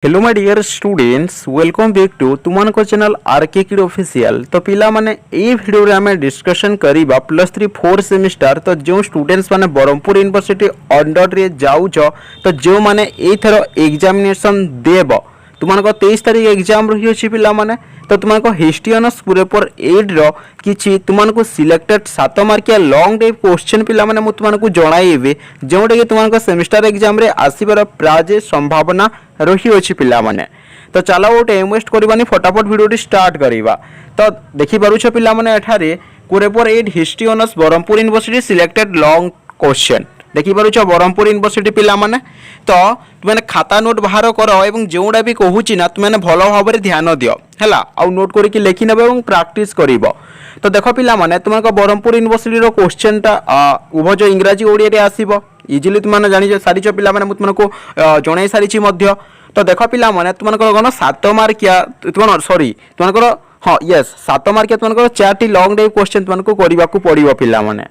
Hello my dear students welcome back to तुमको channel RK kid official. तो पिला माने ए वीडियो रे हमें डिस्कशन करिबा +3 4 सेमिस्टर। तो जो स्टूडेंट्स माने ब्रह्मपुर यूनिवर्सिटी अंडर रे जाउछ तो जो माने ए थरो एग्जामिनेशन देब तुमको 23 तारिख एग्जाम रही अछि पिला माने। तो तुमको हिस्ट्री ऑनर्स पूरे पर 8 रो किछि तुमको सिलेक्टेड 7 मार्किया लॉन्ग टाइप क्वेश्चन पिला माने मु तुमको जणाइबे जोटा कि तुमको सेमिस्टर एग्जाम रे आसीबार प्राय संभावना रही अछि पिला माने। तो चलो गोटे टाइम वेस्ट करबानी फटाफट वीडियो स्टार्ट करिबा। तो देखि पारुछ पिला माने एठारे पूरे पर 8 history honours Berhampur university selected long question देखि पारुछ ब्रह्मपुर यूनिवर्सिटी पिला माने। तो तुमने खाता नोट बाहर कर एवं जोड़ा भी कहूची ना तुमने भल भाव में ध्यान दियो हैला आउ नोट करके लिखि नेबे एवं प्रैक्टिस करिवो। तो देखो पिला माने तुमको ब्रह्मपुर यूनिवर्सिटी रो क्वेश्चन टा उभय जो इंग्रजी ओडिया रे आसीबो इजिली तुमने जानि सारिछ पिला माने मु तुमको जणाई सारिछि मध्य। तो देखो पिला माने तुमको गण 7 मार्किया तुम सॉरी तुमको हाँ यस 7 मार्किया तुमको 4टी लॉन्ग टाइप क्वेश्चन तुमको करबा को पड़िबो पिला माने।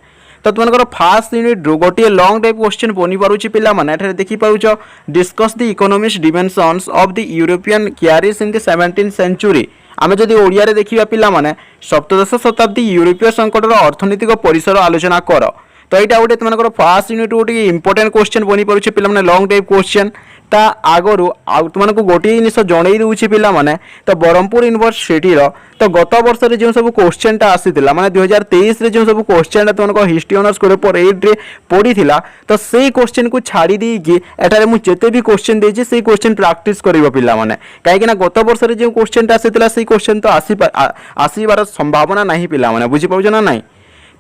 तो तुमको फास्ट यूनिट रो गोटे लॉन्ग टाइप क्वेश्चन बनी पारुछि पिला माने एठारे देखि पारुछ discuss the economics dimensions of the European carriage in the 17th century. आमे जदि ओडिया रे देखिबा पिला माने सप्तदश शताब्दी यूरोपीय संकट रो अर्थनैतिक परिसर आलोचना कर। तो यहाँ गोटे तुमको फास्ट यूनिट गोटे इंपोर्टेंट क्वेश्चन बनी पारुछि पिला माने लॉन्ग टाइप क्वेश्चन ता आगरु तुमको गोटे जिनिस जनई दूसरी पिला माने। तो ब्रह्मपुर यूनिवर्सिटी तो गत वर्ष रे जो सब क्वेश्चन टा आसीतिला माने 2023 रे जो सब क्वेश्चन तुमको हिस्ट्री ऑनर्स पेपर 8 रे पड़ीथिला तो सेही क्वेश्चन को छाड़ी दी कि एटारे मु जेते भी क्वेश्चन देछि सेही क्वेश्चन प्रैक्टिस करिवो पिला माने। काहे कि ना गत वर्ष रे जो क्वेश्चन टा आसीतिला सेही क्वेश्चन तो आसीबार संभावना नाही पिला माने बुझी पाउछ ना नाही।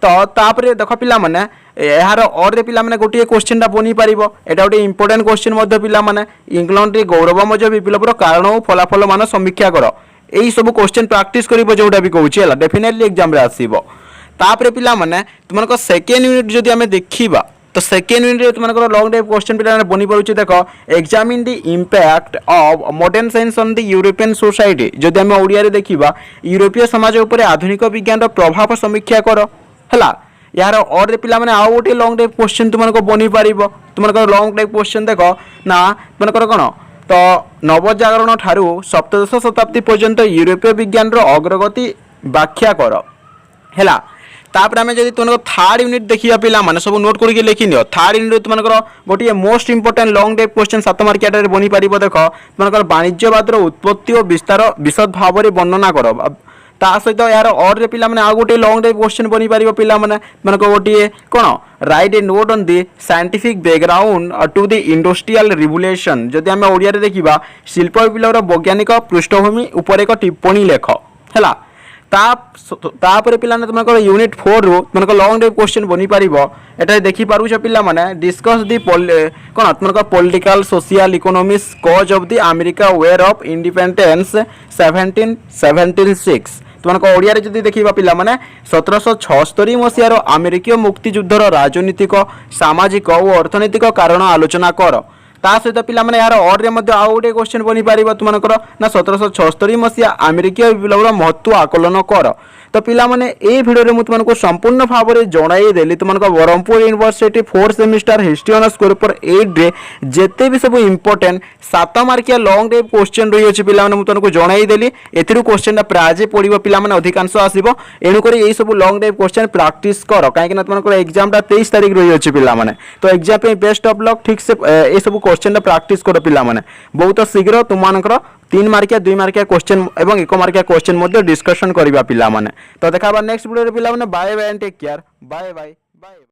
तो तापरे देख पिला माने यार और रे पिला माने गोटे क्वेश्चन टा बनी पारिबो एटा गोटे इंपोर्टेंट क्वेश्चन मध्य पिला माने इंग्लैंड रे गौरवमय विप्लवर कारण और फलाफल मान समीक्षा कर एई सब क्वेश्चन प्रैक्टिस करिवो जोटा भी कहूची हला डेफिनेटली एग्जाम रे आसीबो। तापरे पिला माने तुमको सेकेंड यूनिट जदि हमें देखिबा तो सेकेंड यूनिट रे तुमको लॉन्ग टाइप क्वेश्चन पिला बनी पारुची देखो examine the impact of modern science on the European society. जदि हमें ओडिया रे देखिबा यूरोपीय समाज ऊपर आधुनिक विज्ञान रो प्रभाव समीक्षा कर हैला। यार और पिला माने आउ गोटे लॉन्ग टाइप क्वेश्चन तुमको बनी पारिबो तुमको लॉन्ग टाइप क्वेश्चन देखो ना तुमको कोन तो नवजागरण ठारू सप्तदश शताब्दी पर्यंत यूरोपीय विज्ञान रो अग्रगति व्याख्या कर हैला। तापर आमे जदि तुमको थर्ड यूनिट देखिया पिला माने सब नोट करके लिखि नियो। थर्ड यूनिट तुमको गोटे most important long type question 7 मार्किया रे बनी पारिबो देखो तुमको वाणिज्यवाद रो उत्पत्ति और विस्तार विशद भाव रे वर्णना कर। ता सहित यार और पिला माने आ गोटे लॉन्ग टाइप क्वेश्चन बनी पारिबो पिला माने तुमको गोटे कोन write a note on the scientific background to the industrial revolution. जदि हमें ओडिया रे देखिबा शिल्प विप्लवर वैज्ञानिक पृष्ठभूमि ऊपर एक टिप्पणी लेख हैला। तापर पिला तुमको यूनिट 4 रो तुमको लॉन्ग टाइप क्वेश्चन बनी पारिबो एटा देखि पारुछ पिला माने डिस्कस द कोन तुमको political social economics cause of the America war of independence 1776। तुमको ओडिया रे जदि देखिबा पिला माने 1776 मसियार अमेरिकीय मुक्तियुद्धर राजनीतिक सामाजिक और अर्थनैतिक कारण आलोचना कर। ता सहित पिला माने यार और रे मध्य आउ गोटे क्वेश्चन बनी पारिबो तुमको ना 1776 मसिया अमेरिकीय विप्लवर महत्व आकलन कर। तो पिला माने ए वीडियो रे मु तुमको संपूर्ण भाव में जणाई देली तुमको Berhampur university 4 semester history honours paper 8 रे जेते भी सब इंपोर्टेंट 7 मार्किया लॉन्ग टाइप क्वेश्चन रही अछि पिला माने मु तुमको जणाई देली एथिरु क्वेश्चन टा प्राजे पड़िबो पिला माने अधिकांश आसीबो एणु करी एई सब लॉन्ग टाइप क्वेश्चन प्रैक्टिस कर काहे कि ना तुमको एग्जाम टा 23 तारिख रही अछि पिला माने। तो एग्जाम पे बेस्ट ऑफ लक ठीक से ए सब क्वेश्चन टा प्रैक्टिस कर पिला माने बहुत शीघ्र तुमनकर 3 मार्किया 2 मार्किया क्वेश्चन एवं 1 मार्किया क्वेश्चन मध्य डिस्कशन करबा पिला माने। तो देखा नेक्स्ट वीडियो रे पिला माने bye bye and take care bye bye bye.